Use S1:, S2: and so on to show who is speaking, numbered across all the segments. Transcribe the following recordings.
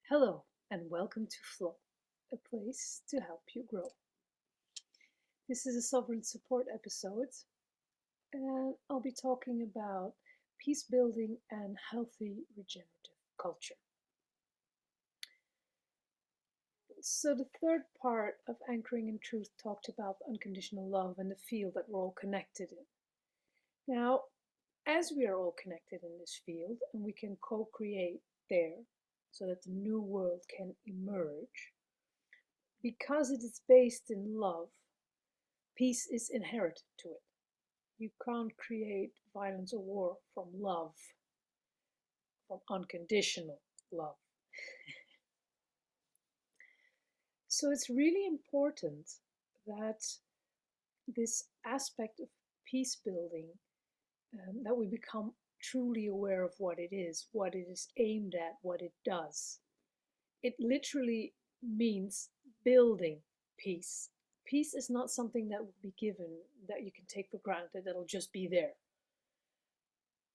S1: Hello, and welcome to Flow, a place to help you grow. This is a sovereign support episode, and I'll be talking about peace building and healthy regenerative culture. So, the third part of Anchoring in Truth talked about unconditional love and the field that we're all connected in. Now, as we are all connected in this field and we can co create there so that the new world can emerge, because it is based in love, peace is inherent to it. You can't create violence or war from love, from unconditional love. So it's really important that this aspect of peace building, that we become truly aware of what it is aimed at, what it does. It literally means building peace. Peace is not something that will be given, that you can take for granted, that'll just be there.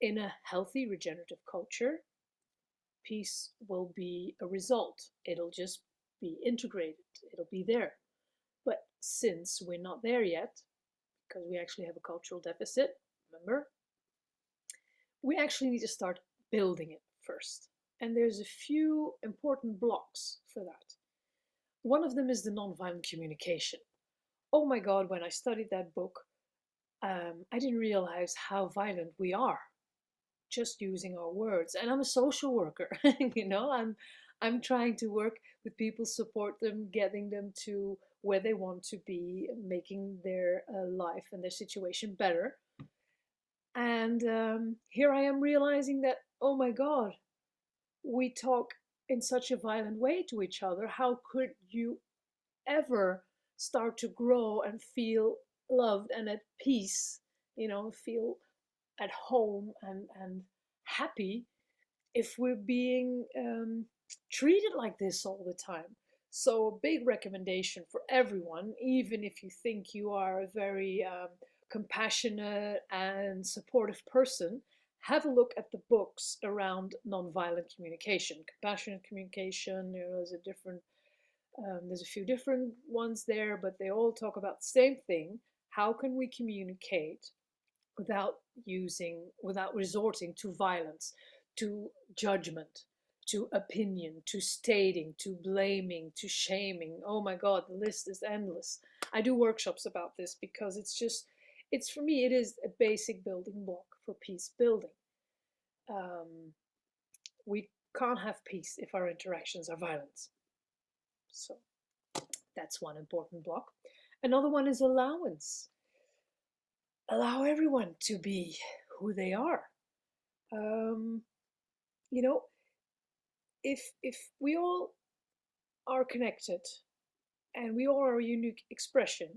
S1: In a healthy regenerative culture, peace will be a result. It'll just be integrated. It'll be there. But since we're not there yet, because we actually have a cultural deficit, remember, we actually need to start building it first. And there's a few important blocks for that. One of them is the nonviolent communication. Oh my God, when I studied that book, I didn't realize how violent we are just using our words. And I'm a social worker. I'm trying to work with people, support them, getting them to where they want to be, making their life and their situation better. And here I am realizing that, oh my God, we talk in such a violent way to each other. How could you ever start to grow and feel loved and at peace, feel at home and happy if we're being treated like this all the time? So, a big recommendation for everyone, even if you think you are a very compassionate and supportive person, have a look at the books around nonviolent communication, compassionate communication. There's a few different ones there, but they all talk about the same thing. How can we communicate without resorting to violence, to judgment, to opinion, to stating, to blaming, to shaming? Oh my God, the list is endless. I do workshops about this because it's for me, it is a basic building block for peace building. We can't have peace if our interactions are violent. So that's one important block. Another one is allowance. Allow everyone to be who they are. Um, you know, if we all are connected and we all are a unique expression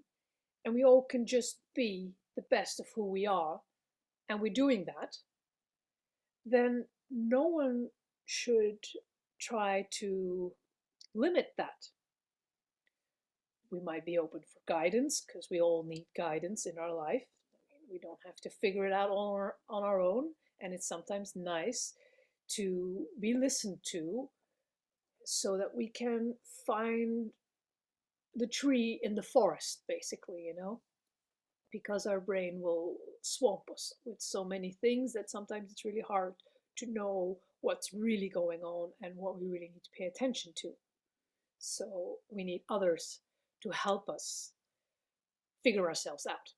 S1: and we all can just be the best of who we are and we're doing that, then no one should try to limit that. We might be open for guidance because we all need guidance in our life. We don't have to figure it out on our own, and it's sometimes nice to be listened to so that we can find the tree in the forest, basically, because our brain will swamp us with so many things that sometimes it's really hard to know what's really going on and what we really need to pay attention to. So we need others to help us figure ourselves out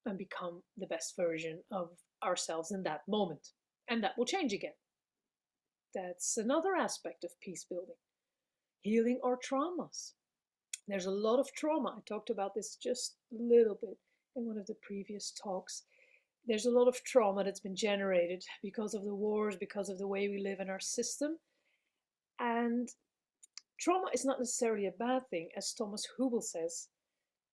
S1: and become the best version of ourselves in that moment. And that will change again. That's another aspect of peace building. Healing our traumas. There's a lot of trauma. I talked about this just a little bit in one of the previous talks. There's a lot of trauma that's been generated because of the wars, because of the way we live in our system. And trauma is not necessarily a bad thing, as Thomas Hubel says,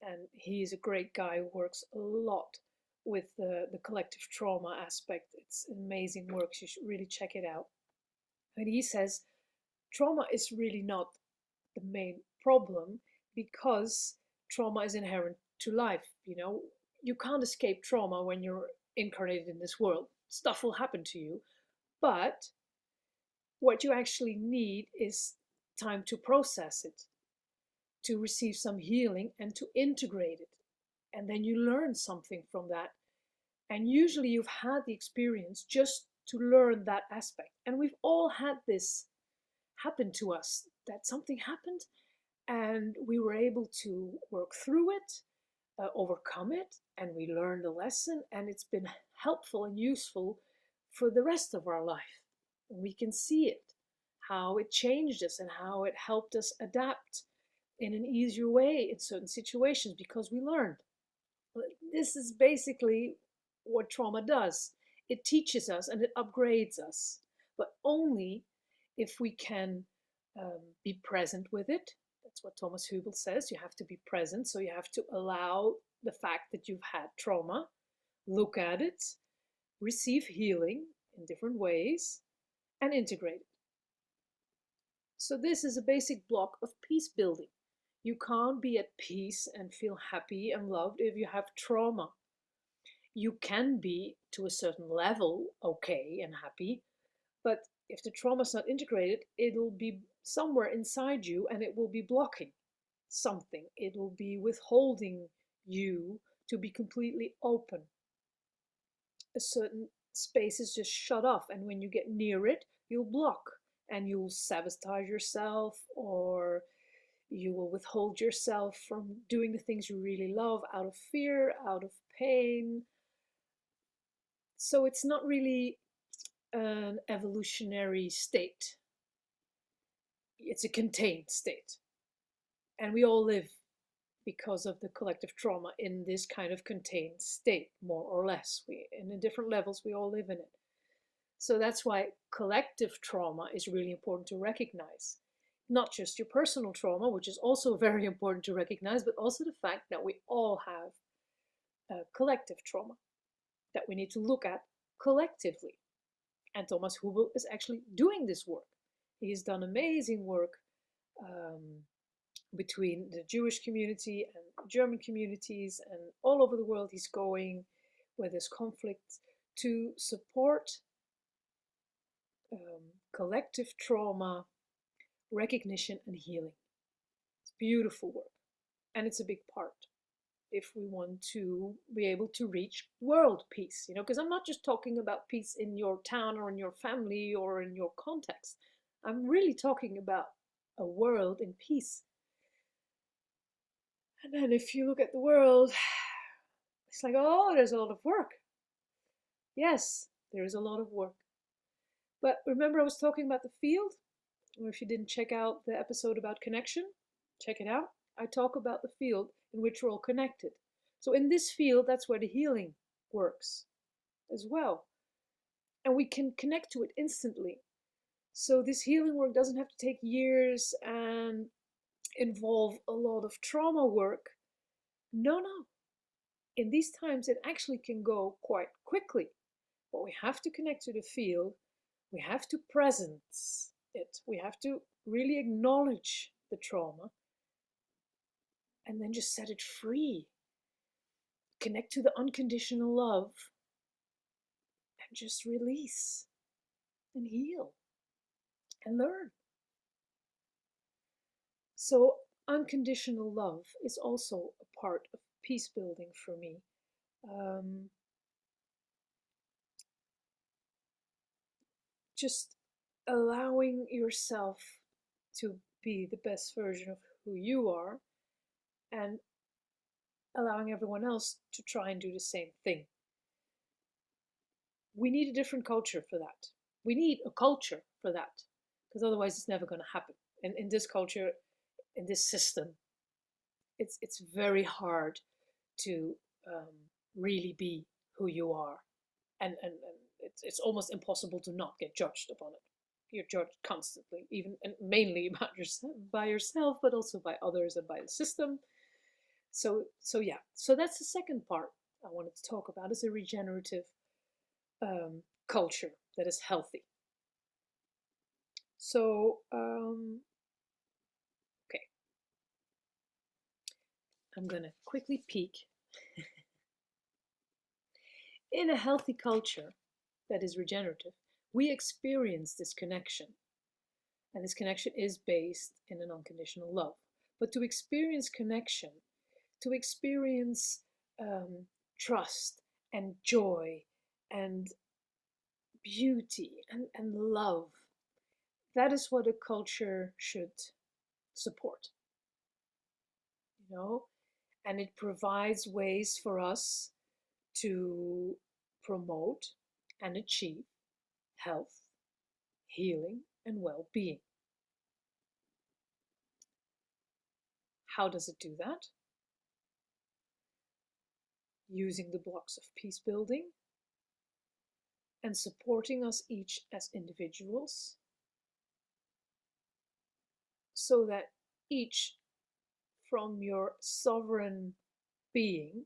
S1: and he's a great guy who works a lot with the collective trauma aspect. It's amazing work. You should really check it out. And he says trauma is really not the main problem because trauma is inherent to life. You can't escape trauma when you're incarnated in this world. Stuff will happen to you. But what you actually need is time to process it, to receive some healing and to integrate it. And then you learn something from that. And usually you've had the experience just to learn that aspect. And we've all had this happen to us, that something happened and we were able to work through it, overcome it, and we learned a lesson, and it's been helpful and useful for the rest of our life. And we can see it, how it changed us and how it helped us adapt in an easier way in certain situations because we learned. This is basically what trauma does. It teaches us and it upgrades us, but only if we can be present with it. That's what Thomas Hübel says. You have to be present. So you have to allow the fact that you've had trauma, look at it, receive healing in different ways, and integrate it. So this is a basic block of peace building. You can't be at peace and feel happy and loved if you have trauma. You can be, to a certain level, okay and happy, but if the trauma is not integrated, it'll be somewhere inside you and it will be blocking something. It will be withholding you to be completely open. A certain space is just shut off, and when you get near it, you'll block and you'll sabotage yourself, or you will withhold yourself from doing the things you really love out of fear, out of pain. So it's not really an evolutionary state. It's a contained state. And we all live, because of the collective trauma, in this kind of contained state, more or less. In the different levels, we all live in it. So that's why collective trauma is really important to recognize. Not just your personal trauma, which is also very important to recognize, but also the fact that we all have collective trauma that we need to look at collectively. And Thomas Hübel is actually doing this work. He's done amazing work between the Jewish community and German communities, and all over the world he's going where there's conflict to support collective trauma recognition and healing. It's beautiful work, and it's a big part if we want to be able to reach world peace, because I'm not just talking about peace in your town or in your family or in your context. I'm really talking about a world in peace. And then if you look at the world, it's like, oh, there's a lot of work. Yes, there is a lot of work. But remember I was talking about the field? Or if you didn't check out the episode about connection, check it out. I talk about the field in which we're all connected. So in this field, that's where the healing works as well. And we can connect to it instantly. So this healing work doesn't have to take years and involve a lot of trauma work. No. In these times, it actually can go quite quickly. But we have to connect to the field. We have to presence it. We have to really acknowledge the trauma and then just set it free. Connect to the unconditional love and just release and heal and learn. So unconditional love is also a part of peace building for me. Just allowing yourself to be the best version of who you are, and allowing everyone else to try and do the same thing. We need a different culture for that. We need a culture for that, because otherwise it's never going to happen. And in this culture, in this system, it's very hard to really be who you are, and it's almost impossible to not get judged upon it. You're judged constantly, even and mainly by yourself, but also by others and by the system. So yeah. So that's the second part I wanted to talk about, is a regenerative culture that is healthy. So okay, I'm gonna quickly peek. In a healthy culture that is regenerative, we experience this connection. And this connection is based in an unconditional love. But to experience connection, to experience trust and joy and beauty and love, that is what a culture should support, you know? And it provides ways for us to promote and achieve health, healing, and well being. How does it do that? Using the blocks of peace building and supporting us each as individuals so that each from your sovereign being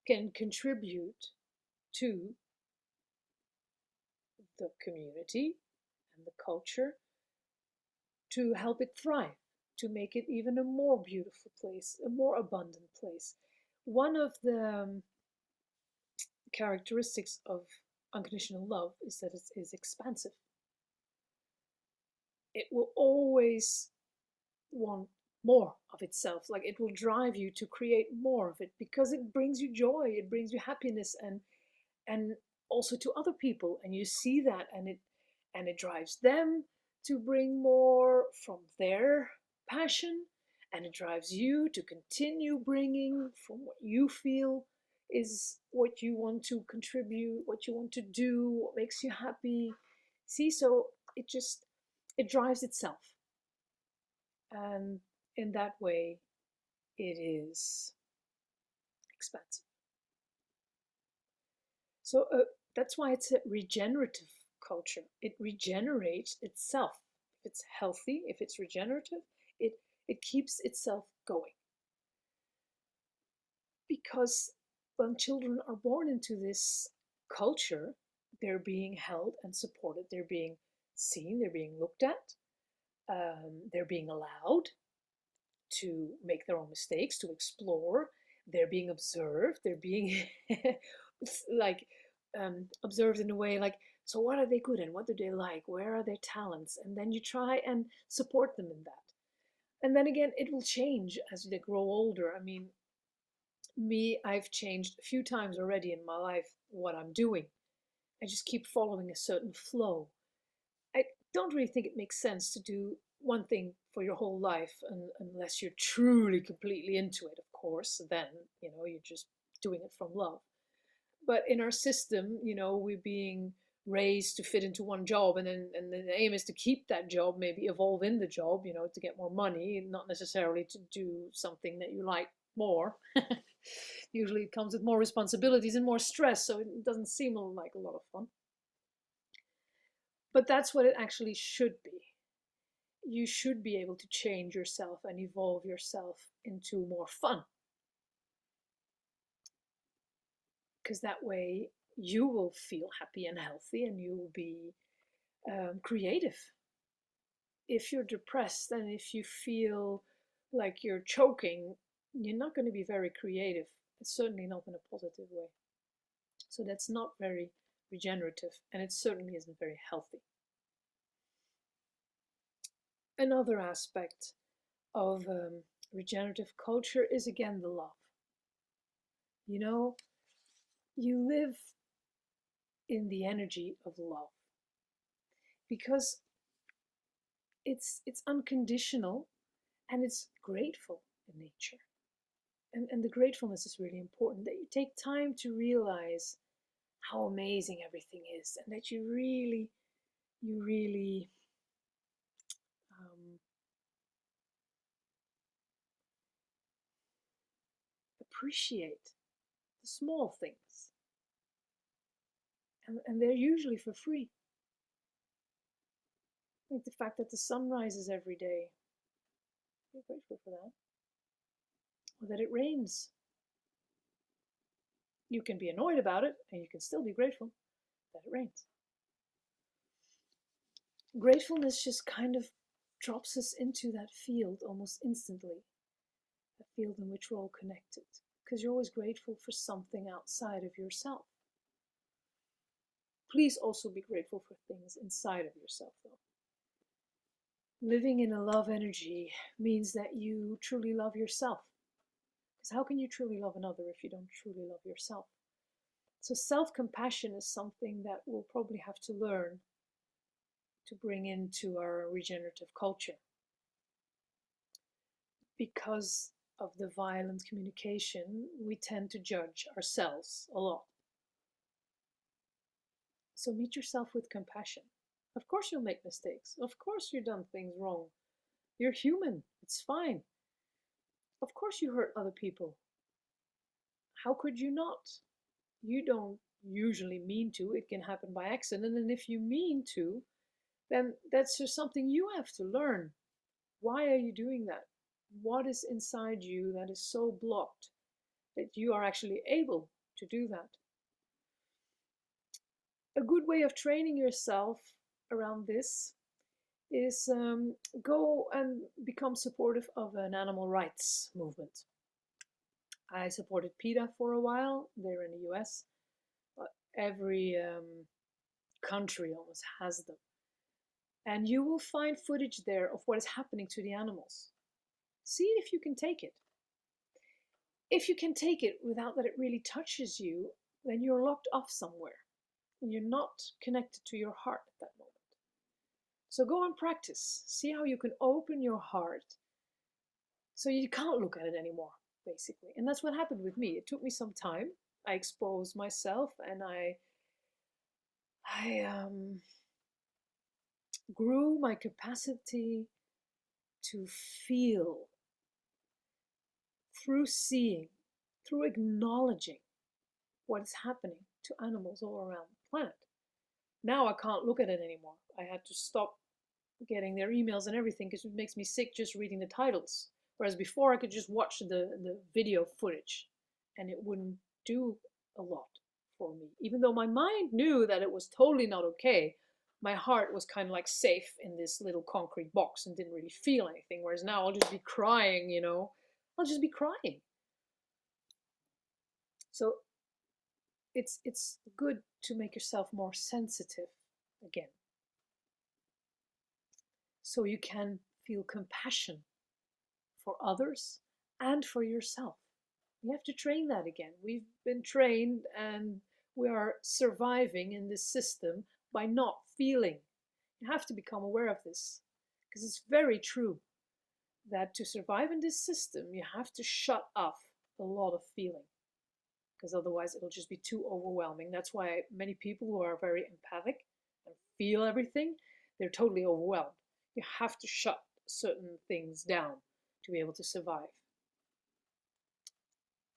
S1: can contribute to the community and the culture to help it thrive, to make it even a more beautiful place, a more abundant place. One of the characteristics of unconditional love is that it is expansive. It will always want more of itself. Like it will drive you to create more of it because it brings you joy, it brings you happiness, and also to other people, and you see that, and it drives them to bring more from their passion, and it drives you to continue bringing from what you feel is what you want to contribute, what you want to do, what makes you happy. See, so it drives itself, and in that way it is expansive. So that's why it's a regenerative culture. It regenerates itself. If it's healthy, if it's regenerative, it it keeps itself going. Because when children are born into this culture, they're being held and supported. They're being seen. They're being looked at. They're being allowed to make their own mistakes, to explore. They're being observed. They're being like observed in a way like, so what are they good in? What do they like? Where are their talents? And then you try and support them in that. And then again, it will change as they grow older. I mean, I've changed a few times already in my life what I'm doing. I just keep following a certain flow. I don't really think it makes sense to do one thing for your whole life unless you're truly completely into it, of course. Then, you're just doing it from love. But in our system, we're being raised to fit into one job, and the aim is to keep that job, maybe evolve in the job, to get more money, not necessarily to do something that you like more. Usually it comes with more responsibilities and more stress, so it doesn't seem like a lot of fun. But that's what it actually should be. You should be able to change yourself and evolve yourself into more fun. Because that way you will feel happy and healthy, and you will be creative. If you're depressed and if you feel like you're choking, you're not going to be very creative. It's certainly not in a positive way. So that's not very regenerative, and it certainly isn't very healthy. Another aspect of regenerative culture is again the love. You live in the energy of love because it's unconditional and it's grateful in nature. And the gratefulness is really important, that you take time to realize how amazing everything is, and that you really appreciate the small things. And they're usually for free. Like the fact that the sun rises every day, you're grateful for that. Or that it rains. You can be annoyed about it, and you can still be grateful that it rains. Gratefulness just kind of drops us into that field almost instantly, a field in which we're all connected, because you're always grateful for something outside of yourself. Please also be grateful for things inside of yourself, though. Living in a love energy means that you truly love yourself. Because how can you truly love another if you don't truly love yourself? So self-compassion is something that we'll probably have to learn to bring into our regenerative culture. Because of the violent communication, we tend to judge ourselves a lot. So meet yourself with compassion. Of course you'll make mistakes. Of course you've done things wrong. You're human. It's fine. Of course you hurt other people. How could you not? You don't usually mean to. It can happen by accident. And if you mean to, then that's just something you have to learn. Why are you doing that? What is inside you that is so blocked that you are actually able to do that? A good way of training yourself around this is go and become supportive of an animal rights movement. I supported PETA for a while. They're in the US. Every country almost has them. And you will find footage there of what is happening to the animals. See if you can take it. If you can take it without that it really touches you, then you're locked off somewhere. And you're not connected to your heart at that moment. So go and practice. See how you can open your heart so you can't look at it anymore, basically. And that's what happened with me. It took me some time. I exposed myself and I grew my capacity to feel through seeing, through acknowledging what is happening to animals all around the planet. Now I can't look at it anymore. I had to stop getting their emails and everything because it makes me sick just reading the titles. Whereas before I could just watch the video footage and it wouldn't do a lot for me. Even though my mind knew that it was totally not okay, my heart was kind of like safe in this little concrete box and didn't really feel anything. Whereas now I'll just be crying, you know. I'll just be crying. So it's good to make yourself more sensitive again. So you can feel compassion for others and for yourself. You have to train that again. We've been trained and we are surviving in this system by not feeling. You have to become aware of this because it's very true that to survive in this system, you have to shut off a lot of feeling because otherwise it'll just be too overwhelming. That's why many people who are very empathic and feel everything, they're totally overwhelmed. You have to shut certain things down to be able to survive.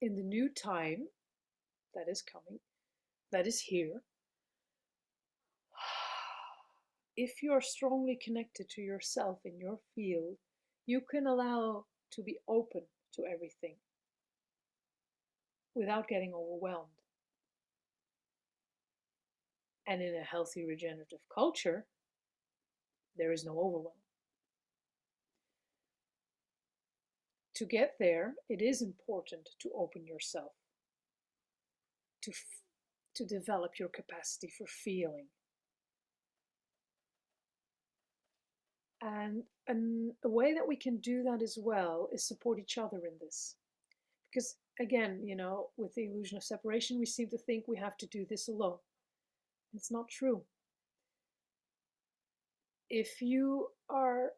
S1: In the new time that is coming, that is here, if you're strongly connected to yourself in your field, you can allow to be open to everything without getting overwhelmed. And in a healthy regenerative culture, there is no overwhelm. To get there, it is important to open yourself, to develop your capacity for feeling. And a way that we can do that as well is support each other in this. Because again, you know, with the illusion of separation, we seem to think we have to do this alone. It's not true. If you are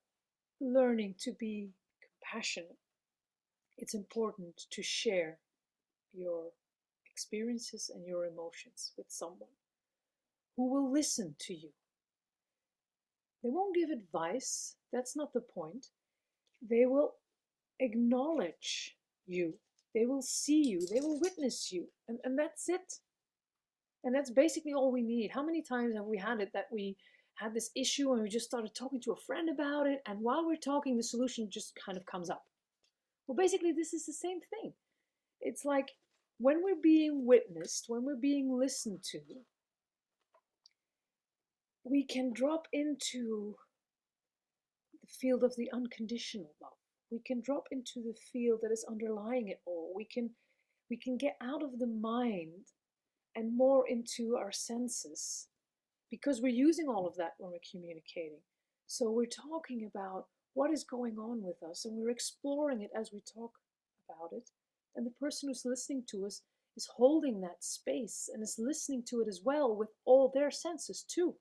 S1: learning to be compassionate, it's important to share your experiences and your emotions with someone who will listen to you. They won't give advice, that's not the point. They will acknowledge you, they will see you, they will witness you, and that's it. And that's basically all we need. How many times have we had it that we had this issue and we just started talking to a friend about it, and while we're talking, the solution just kind of comes up? Well, basically, this is the same thing. It's like when we're being witnessed, when we're being listened to, we can drop into the field of the unconditional love. We can drop into the field that is underlying it all. We can get out of the mind and more into our senses, because we're using all of that when we're communicating. So we're talking about what is going on with us, and we're exploring it as we talk about it. And the person who's listening to us is holding that space and is listening to it as well with all their senses too,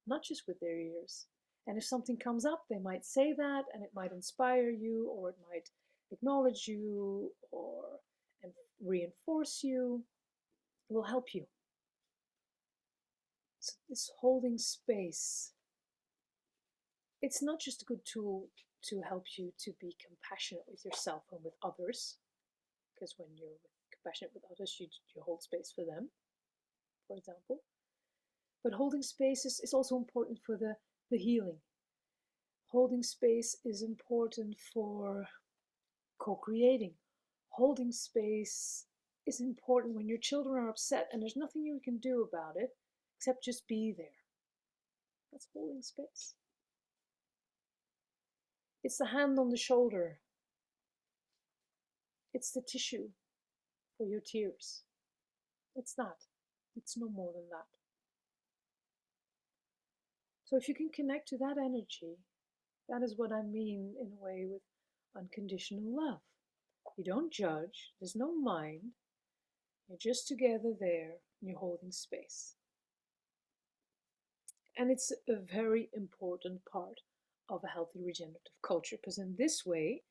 S1: not just with their ears. And if something comes up, they might say that, and it might inspire you, or it might acknowledge you, or and reinforce you. It will help you. So this holding space, it's not just a good tool to help you to be compassionate with yourself and with others, because when you're compassionate with others, you hold space for them, for example. But holding space is also important for the healing. Holding space is important for co-creating. Holding space is important when your children are upset and there's nothing you can do about it except just be there. That's holding space. It's the hand on the shoulder. It's the tissue for your tears. It's that. It's no more than that. So if you can connect to that energy, that is what I mean in a way with unconditional love. You don't judge, there's no mind, you're just together there, and you're holding space. And it's a very important part of a healthy regenerative culture, because in this way,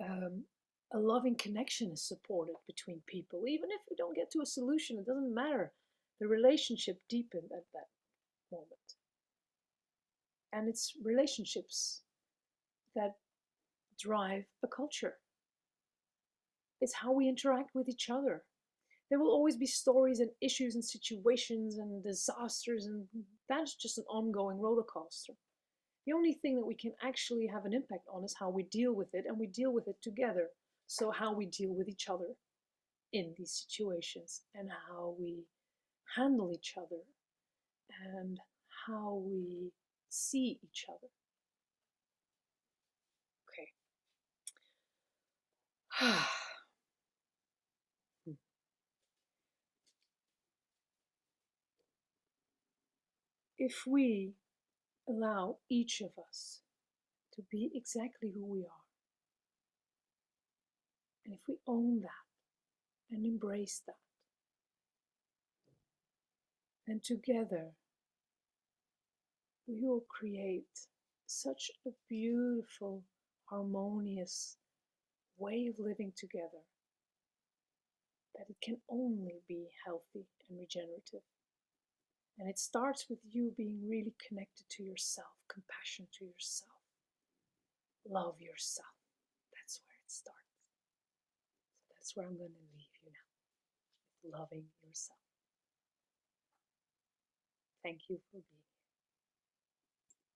S1: a loving connection is supported between people. Even if we don't get to a solution, it doesn't matter. The relationship deepened at that moment. And it's relationships that drive a culture. It's how we interact with each other. There will always be stories and issues and situations and disasters, and that's just an ongoing roller coaster. The only thing that we can actually have an impact on is how we deal with it, and we deal with it together. So how we deal with each other in these situations, and how we handle each other, and how we see each other. Okay. If we allow each of us to be exactly who we are, and if we own that and embrace that, then together we will create such a beautiful, harmonious way of living together that it can only be healthy and regenerative. And it starts with you being really connected to yourself, compassion to yourself, love yourself. That's where it starts. So that's where I'm going to leave you now, loving yourself. Thank you for being here.